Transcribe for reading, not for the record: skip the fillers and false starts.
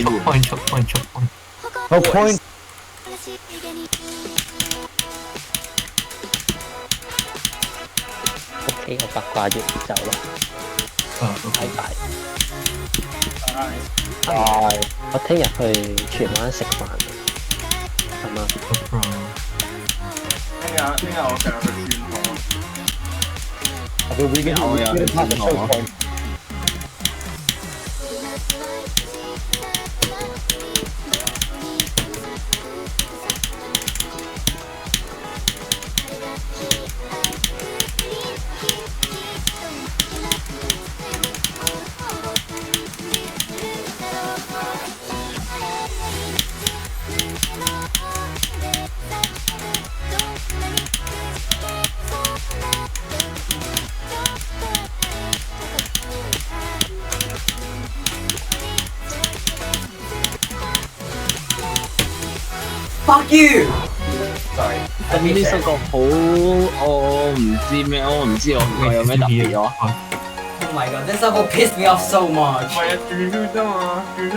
point。個 point ，OK，我八卦完走啦，拜拜。拜，我聽日去荃灣食飯，係嘛？聽日我成日去轉堂，we didn't pass the first point. Fuck you! 咁呢首歌好，我唔知咩，我唔知我有咩特別咯。 Oh my god, this level pissed me off so much. 唔係啊，轉啫嘛，轉。